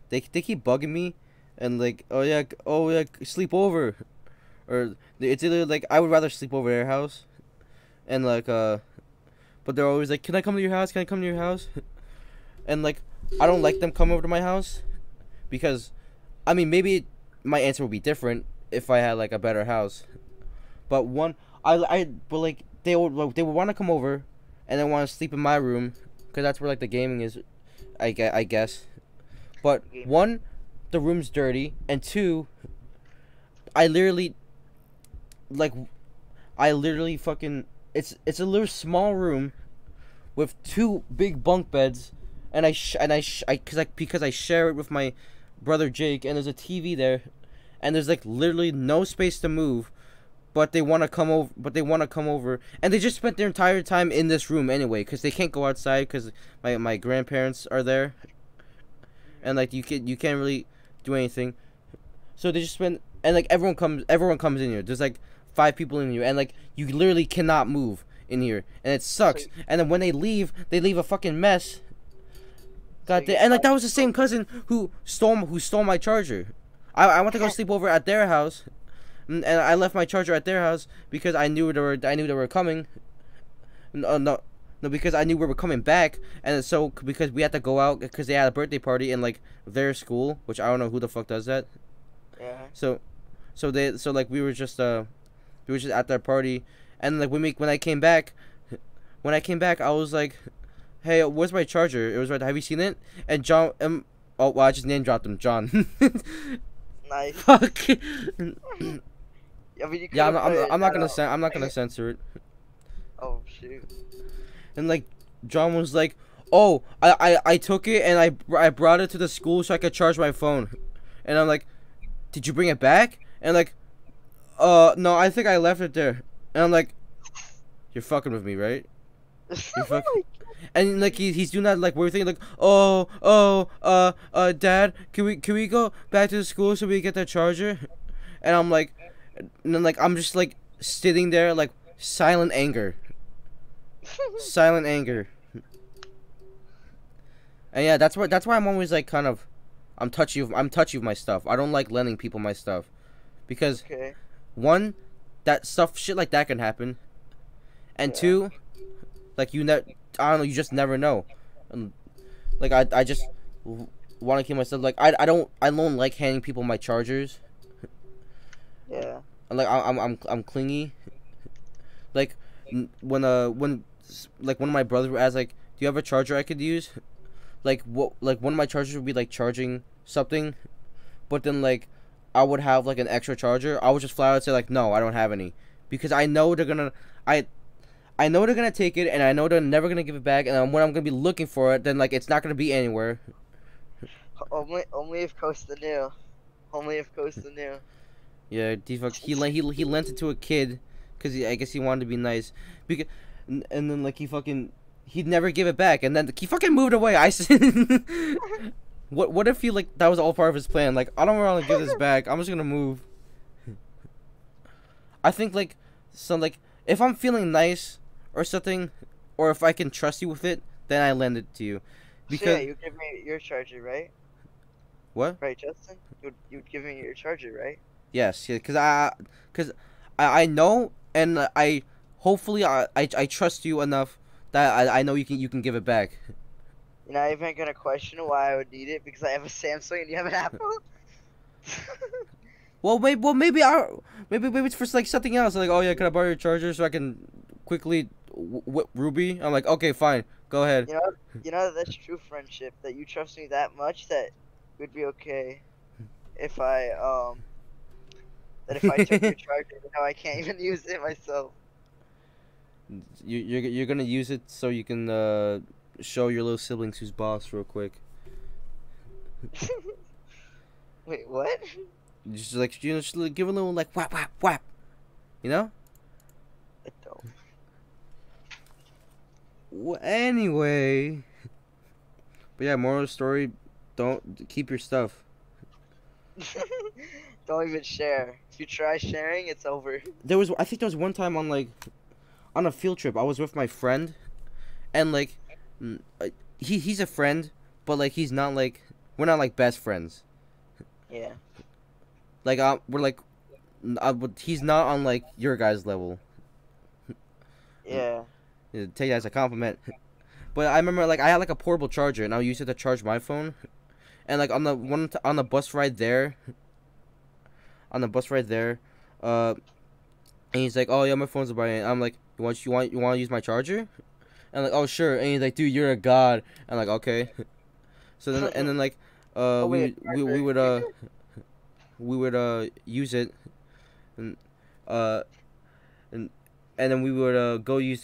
they keep bugging me, and like, oh yeah, sleep over, or it's either like I would rather sleep over their house, and like but they're always like, can I come to your house? Can I come to your house? And like, I don't like them come over to my house, because, I mean, maybe my answer would be different if I had like a better house, but but like they would want to come over, and they want to sleep in my room, because that's where like the gaming is, I guess. But one, the room's dirty, and two, I literally fucking, it's a little small room with two big bunk beds, and because I share it with my brother Jake, and there's a TV there, and there's like literally no space to move, but they want to come over, and they just spent their entire time in this room anyway, because they can't go outside because my grandparents are there, and like you can't really do anything, so they just spend, and like everyone comes in here. There's like 5 people in here, and like you literally cannot move in here, and it sucks. And then when they leave a fucking mess. And like that was the same cousin who stole my charger. I went to go sleep over at their house, and I left my charger at their house because I knew they were coming. No, because I knew we were coming back, and so because we had to go out because they had a birthday party in like their school, which I don't know who the fuck does that. Yeah. So like we were just at their party, and like when I came back, I was like, hey, where's my charger? It was right. Have you seen it? And John, oh, well, I just name dropped him, John. Nice. Fuck. Yeah, but I'm not gonna censor it. Oh shoot. And like, John was like, oh, I took it and I brought it to the school so I could charge my phone. And I'm like, did you bring it back? And like, no, I think I left it there. And I'm like, you're fucking with me, right? You're fucking. And like he's doing that like weird thing, like, Dad, can we go back to the school so we get the charger? And I'm like, and then like I'm just like sitting there like silent anger. And yeah, that's why I'm always like kind of, I'm touchy with my stuff. I don't like lending people my stuff, because one, that shit like that can happen, and two, like I don't know, you just never know. Like I just want to keep myself, like I don't like handing people my chargers. Yeah. Like I'm clingy. Like when like one of my brothers asked like, do you have a charger I could use? Like one of my chargers would be like charging something, but then like I would have like an extra charger, I would just flat out say like, no, I don't have any, because I know they're gonna, I know they're gonna take it, and I know they're never gonna give it back, and when I'm gonna be looking for it, then like it's not gonna be anywhere. Only if Costa knew. Only if Costa knew. Yeah, he lent it to a kid, cause I guess he wanted to be nice, because, and then like he'd never give it back, and then he fucking moved away. I said, what if he like that was all part of his plan? Like, I don't want to give this back. I'm just gonna move. I think like if I'm feeling nice or something, or if I can trust you with it, then I lend it to you. Because so yeah, you give me your charger, right? What? Right, Justin? You'd give me your charger, right? Yes, yeah, cause I know, and I hopefully I trust you enough that I know you can give it back. You're not even gonna question why I would need it because I have a Samsung and you have an Apple. Maybe it's for like something else. Like, oh yeah, can I borrow your charger so I can quickly whip Ruby? I'm like, okay, fine, go ahead. You know that's true friendship. That you trust me that much that it would be okay if I if I took your charger. Now I can't even use it myself. You're gonna use it so you can show your little siblings who's boss real quick. Wait, what? Just like just give a little like whap whap whap, you know. I don't. Well, anyway, but yeah, moral of the story: don't keep your stuff. Don't even share. If you try sharing, it's over. I think there was one time on a field trip. I was with my friend, and like, he's a friend, but like we're not like best friends. Yeah. Like we're like, he's not on like your guys' level. Yeah. Take that as a compliment. But I remember like I had like a portable charger, and I used it to charge my phone, and like on the bus ride there. And he's like, oh yeah, my phone's about it. I'm like, you want to use my charger? And like, oh sure. And he's like, dude, you're a god. I'm like, okay. So then and then like we would use it, and and then we would go to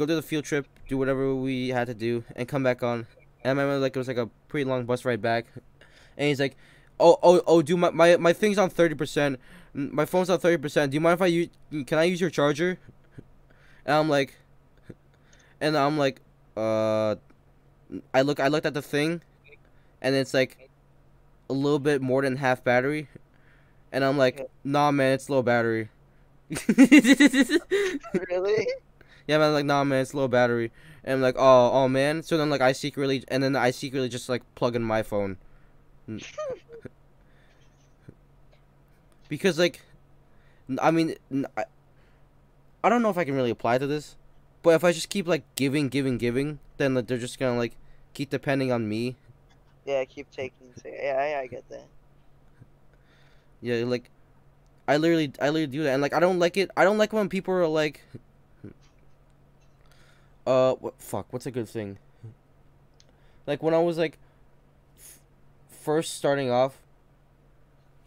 the field trip, do whatever we had to do, and come back on. And I remember like it was like a pretty long bus ride back, and he's like, oh, dude, my thing's on 30%, my phone's on 30%. Do you mind if can I use your charger? And I'm like, I looked at the thing, and it's like a little bit more than half battery, and I'm like, nah, man, it's low battery. Really? Yeah, man, like, nah, man, it's low battery. And I'm like, oh, man. So then, like, I secretly just, like, plug in my phone. Because, like, I mean, I don't know if I can really apply to this, but if I just keep, like, giving, then like, they're just gonna, like, keep depending on me. Yeah, keep taking. Yeah, I get that. Yeah, like, I literally do that, and like I don't like it. I don't like when people are like, what's a good thing? Like when I was like, first starting off.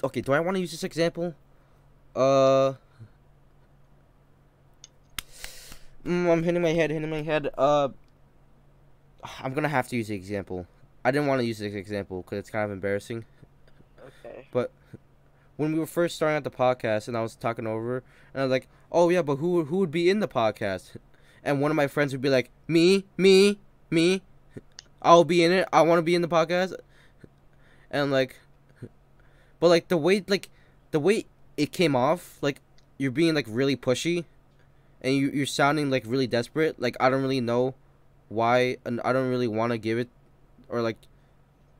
Okay, do I want to use this example? I'm hitting my head. I'm gonna have to use the example. I didn't want to use this example because it's kind of embarrassing. Okay. But when we were first starting out the podcast, and I was talking over, and I was like, "Oh yeah, but who would be in the podcast?" And one of my friends would be like, "Me. I'll be in it. I want to be in the podcast." And like, but like the way it came off, like you're being like really pushy, and you're sounding like really desperate. Like I don't really know why, and I don't really want to give it, or like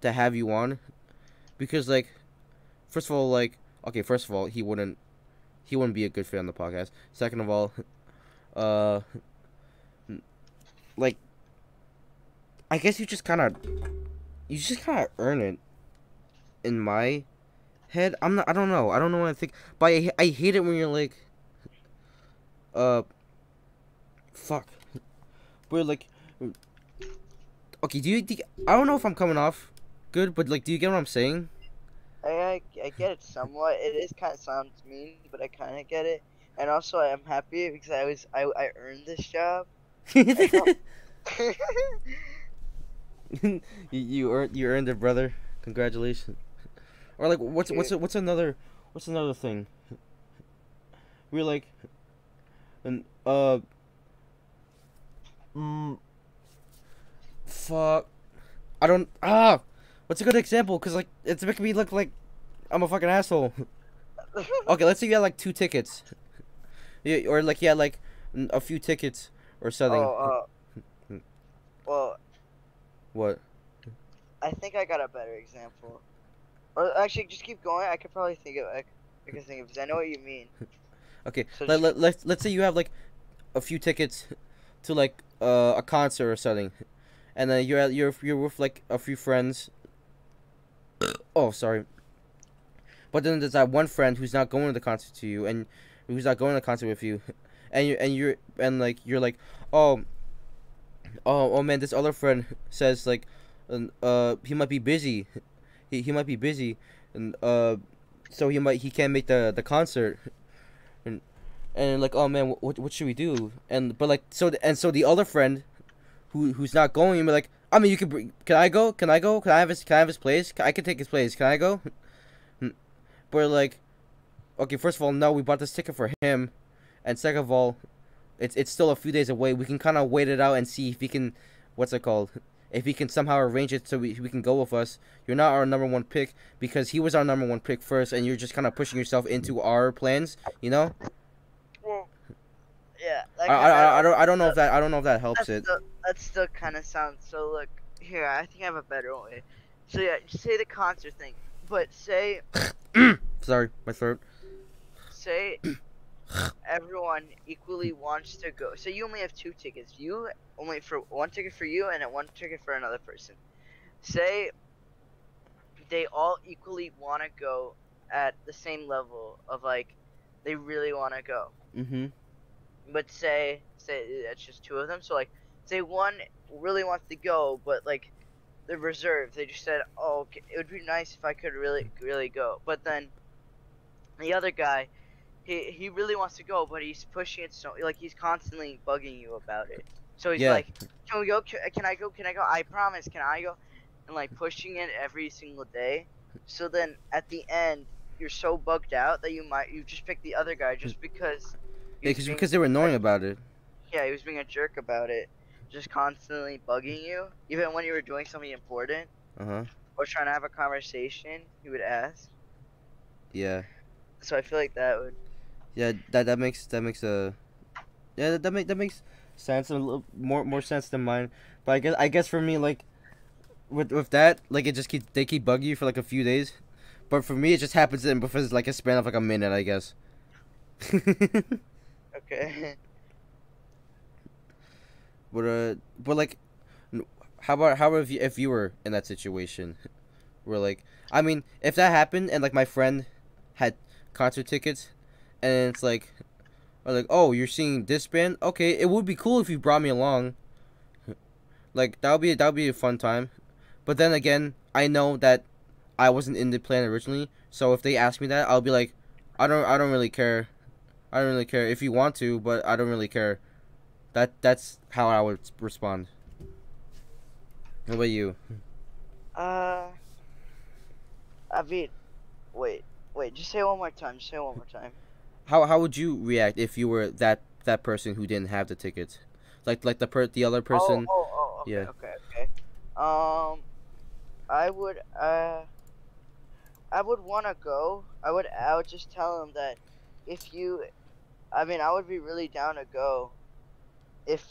to have you on, because like, first of all, he wouldn't be a good fit on the podcast. Second of all, like, I guess you just kind of earn it. In my head, I don't know what I think, but I hate it when you're like, fuck, we're like, okay, I don't know if I'm coming off good, but like, do you get what I'm saying? I get it somewhat. It is kind of sounds mean, but I kind of get it. And also, I'm happy because I earned this job. I don't. You earned it, brother. Congratulations. Or like, Okay. what's another thing? We're like, and mm, fuck. I don't What's a good example? Cause like it's making me look like I'm a fucking asshole. Okay, let's say you had like 2 tickets. Yeah, or like you had like a few tickets or something. Oh, well, What? I think I got a better example. Or actually, just keep going. I could probably think of. I can think of because I know what you mean. Okay, So just let's say you have like a few tickets to like a concert or something, and then you're with like a few friends. Oh, sorry. But then there's that one friend who's not going to the concert to you, and who's not going to the concert with you, and like you're like, oh, oh man, this other friend says like, he might be busy, he might be busy, and so he can't make the concert, and like, oh man, what should we do? And but like so the other friend who's not going, and be like, I mean, you can can I go? Can I go? Can I have his place? I can take his place. Can I go? But like, okay, first of all, no, we bought this ticket for him, and second of all, it's still a few days away. We can kind of wait it out and see if he can, what's it called? If he can somehow arrange it so we can go with us. You're not our number one pick because he was our number one pick first, and you're just kind of pushing yourself into our plans. You know? well, yeah, that kind I don't know if that helps it. that still kind of sounds. So look here, I think I have a better way. So yeah, just say the concert thing, but Sorry, my throat. say everyone equally wants to go. So you only have 2 tickets. You only for one ticket for you and then one ticket for another person. Say they all equally want to go at the same level of like they really want to go. Mhm. But say it's just 2 of them. So like say one really wants to go, but like they're reserved. They just said, "Oh, okay, it would be nice if I could really go." But then the other guy, he really wants to go, but he's pushing it so like he's constantly bugging you about it. So he's Yeah. like, "Can we go? Can I go? Can I go? I promise. Can I go?" And like pushing it every single day. So then at the end, you're so bugged out that you just pick the other guy just because he Yeah, was being because they were a, annoying about it. yeah, he was being a jerk about it, just constantly bugging you, even when you were doing something important Uh huh. or trying to have a conversation. He would ask. Yeah. So I feel like that would. Yeah. That makes a yeah that makes sense, a little more sense than mine. But I guess for me, like with that, like it just they keep bugging you for like a few days. But for me, it just happens in because like a span of like a minute, I guess. Okay. But like, how about if you were in that situation, where like, I mean, if that happened and like my friend had concert tickets, and it's like, or like, oh, you're seeing this band? Okay, it would be cool if you brought me along. Like that would be a fun time. But then again, I know that I wasn't in the plan originally, so if they ask me that, I'll be like, I don't really care. I don't really care if you want to, but I don't really care. That's how I would respond. What about you? uh, I mean, wait, just say it one more time. Just say it one more time. How would you react if you were that person who didn't have the tickets? Like the other person? Okay, Yeah. okay. Um, I would, I would want to go. I would just tell him that if you, I mean, I would be really down to go if,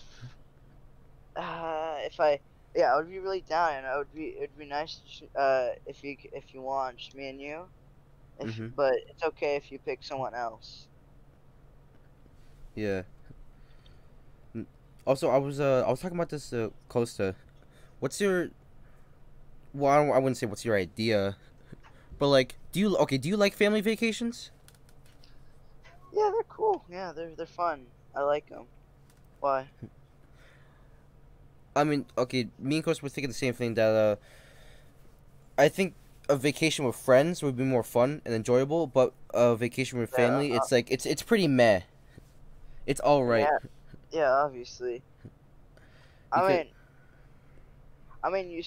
if I, yeah, I would be really down, and it'd be nice, if you want, just me and you. Mhm. But it's okay if you pick someone else. Yeah. N- Also, I was talking about this Costa. What's your well, I wouldn't say what's your idea, but like, do you like family vacations? Yeah, they're cool. Yeah, they're fun. I like them. Why? I mean, okay, me and Costa were thinking the same thing that I think a vacation with friends would be more fun and enjoyable, but a vacation with Yeah, family, it's like it's pretty meh. It's all right. yeah, yeah. Obviously, You I could. mean,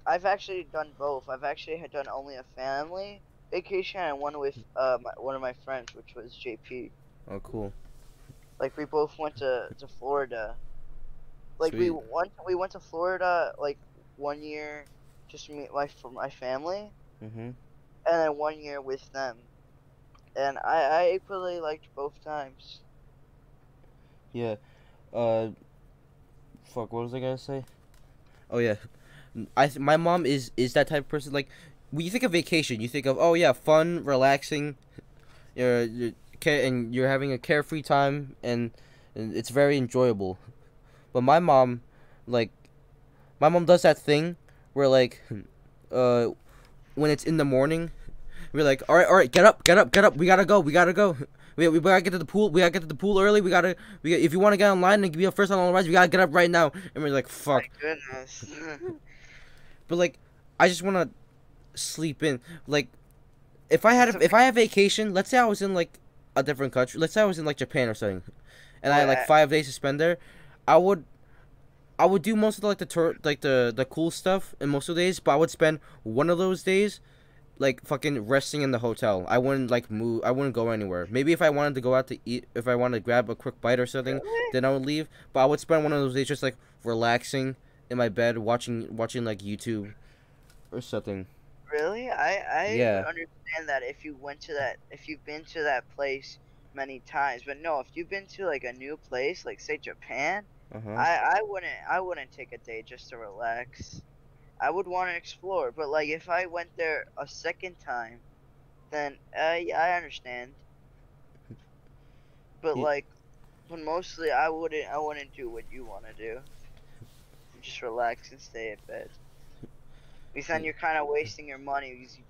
I've actually done both. I've actually had done only a family vacation and one with one of my friends, which was JP. Oh, cool. Like we both went to Florida. Like Sweet. we went to Florida like 1 year, just me for my family, Mhm. and then 1 year with them. And I equally liked both times. Yeah. Uh. Fuck. What was I gonna say? Oh yeah. My mom is that type of person. Like, when you think of vacation, you think of, oh yeah, fun, relaxing. And you're having a carefree time, and it's very enjoyable. But like, my mom does that thing where like, uh, when it's in the morning, we're like, all right, get up, we gotta go, we gotta go. We gotta get to the pool. We gotta get to the pool early. If you want to get online and be the first on the rise, we gotta get up right now. And we're like, My fuck. goodness. But like, I just wanna sleep in. Like, if I had vacation, let's say I was in like a different country. Let's say I was in like Japan or something, and I had like 5 days to spend there. I would I would do most of the, like the cool stuff in most of the days, but I would spend one of those days like fucking resting in the hotel. I wouldn't like move. I wouldn't go anywhere. Maybe if I wanted to go out to eat, if I wanted to grab a quick bite or something, Really? then I would leave. But I would spend one of those days just like relaxing in my bed, watching like YouTube or something. Really? I would Yeah. understand that if you've been to that place many times, but no, if you've been to like a new place, like say Japan, Uh huh. I wouldn't take a day just to relax. I would want to explore, but like if I went there a second time, then yeah, I understand. But Yeah. like, but mostly I wouldn't do what you want to do. Just relax and stay in bed. Because then Yeah. you're kind of wasting your money. Because you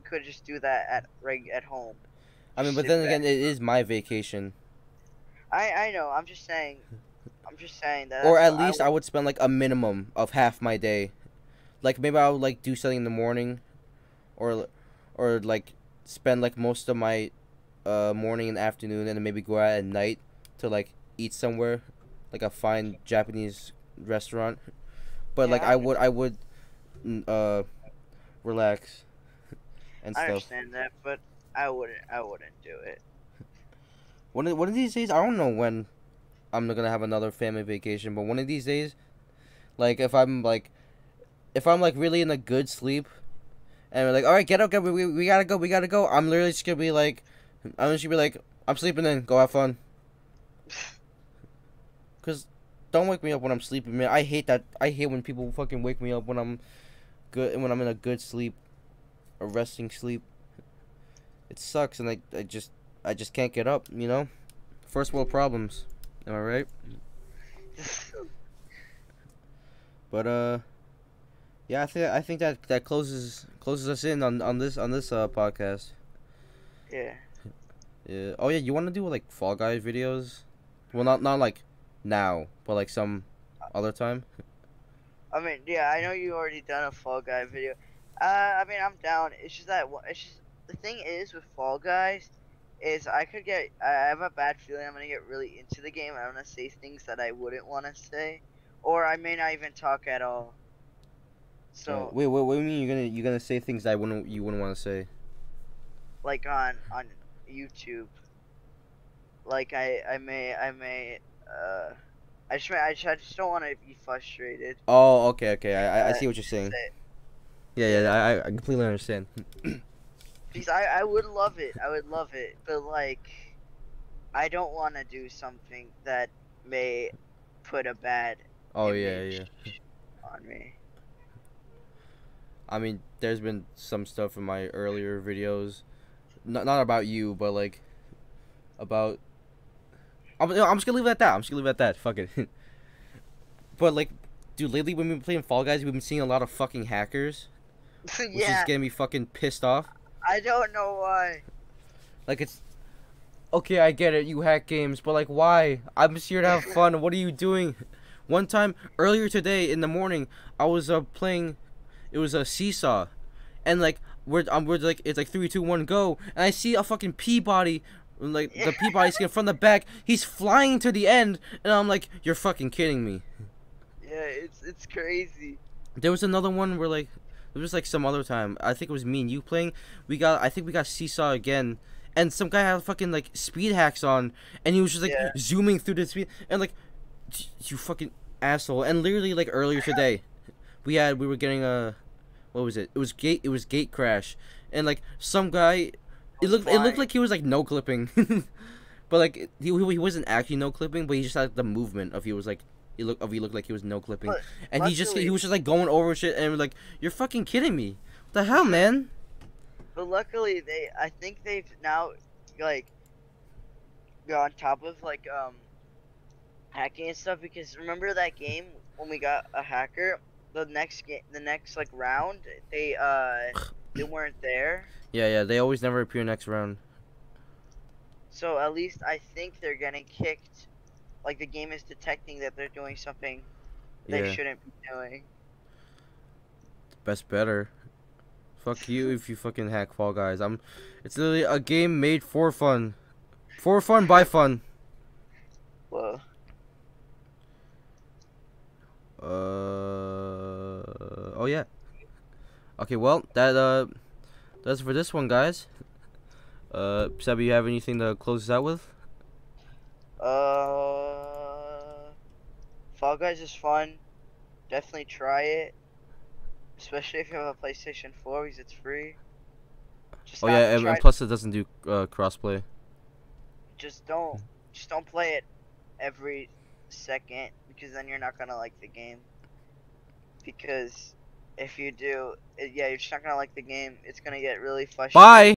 could just do that at home. I mean, Just but sit then back. again, it is my vacation, I know. I'm just saying that or that's at what I least I would. would spend like a minimum of half my day. Like maybe I would like do something in the morning, or like spend like most of my morning and afternoon, and then maybe go out at night to like eat somewhere, like a fine Japanese restaurant. But like Yeah, I would uh relax and I stuff. understand that, but I wouldn't do it. One of these days, I don't know when I'm gonna have another family vacation, but one of these days, like if I'm like really in a good sleep, and we're like, all right, get up, we gotta go, we gotta go. I'm literally just gonna be like, I'm just gonna be like, I'm sleeping in, go have fun. Cause don't wake me up when I'm sleeping, man. I hate that. I hate when people fucking wake me up when I'm good, when I'm in a good sleep, a resting sleep. It sucks, and I just can't get up. You know, first world problems. Am I right? But yeah, I think that closes us in on this podcast. Yeah. Yeah. Oh yeah, you want to do like Fall Guys videos? Well, not like now, but like some other time. I mean, yeah, I know you already done a Fall Guy video. I mean, I'm down. It's just the thing is with Fall Guys, is I have a bad feeling I'm gonna get really into the game. I'm gonna say things that I wouldn't want to say, or I may not even talk at all. So, Wait, what do you mean you're gonna say things that you wouldn't want to say? like on YouTube, like I just don't want to be frustrated. Oh, okay. I see what you're Just saying. say, Yeah, yeah. I completely understand. Because I would love it. I would love it. But, like, I don't want to do something that may put a bad Oh image yeah. on me. I mean, there's been some stuff in my earlier videos, not about you, but like about. I'm just gonna leave it at that. I'm just gonna leave it at that. Fuck it. But like, dude, lately when we've been playing Fall Guys, we've been seeing a lot of fucking hackers, which is Yeah, getting me fucking pissed off. I don't know why. Like it's okay, I get it, you hack games, but like why? I'm just here to have fun. What are you doing? One time earlier today in the morning, I was playing. It was a seesaw, and like we're like it's like 3, 2, 1, go, and I see a fucking Peabody. Like the Peabody skin from the back, he's flying to the end, and I'm like, you're fucking kidding me. Yeah, it's crazy. There was another one where like it was like some other time. I think it was me and you playing. I think we got Seesaw again, and some guy had fucking like speed hacks on, and he was just like zooming through the speed, and like, you fucking asshole. And literally like earlier today, we were getting a, what was it? It was gate crash, and like some guy, it looked like he was like no clipping, but like he wasn't actually no clipping, but he just had the movement of he was like. He looked like he was no clipping, But and luckily, he was just like going over shit, and we're like, you're fucking kidding me. What the hell, man? But luckily, I think they've now like got on top of like hacking and stuff, because remember that game when we got a hacker, the next like round, they weren't there. Yeah, they always never appear next round. So at least I think they're getting kicked. Like the game is detecting that they're doing something they shouldn't be doing. Best better. Fuck you if you fucking hack Fall Guys. It's literally a game made for fun. For fun, by fun. Whoa. Oh yeah. Okay, well, that's for this one, guys. Seb, you have anything to close us out with? Fall Guys is fun. Definitely try it. Especially if you have a PlayStation 4, because it's free. Oh yeah, and plus it doesn't do crossplay. Just don't play it every second, because then you're not gonna like the game. Because if you do, you're just not gonna like the game. It's gonna get really frustrating. Bye.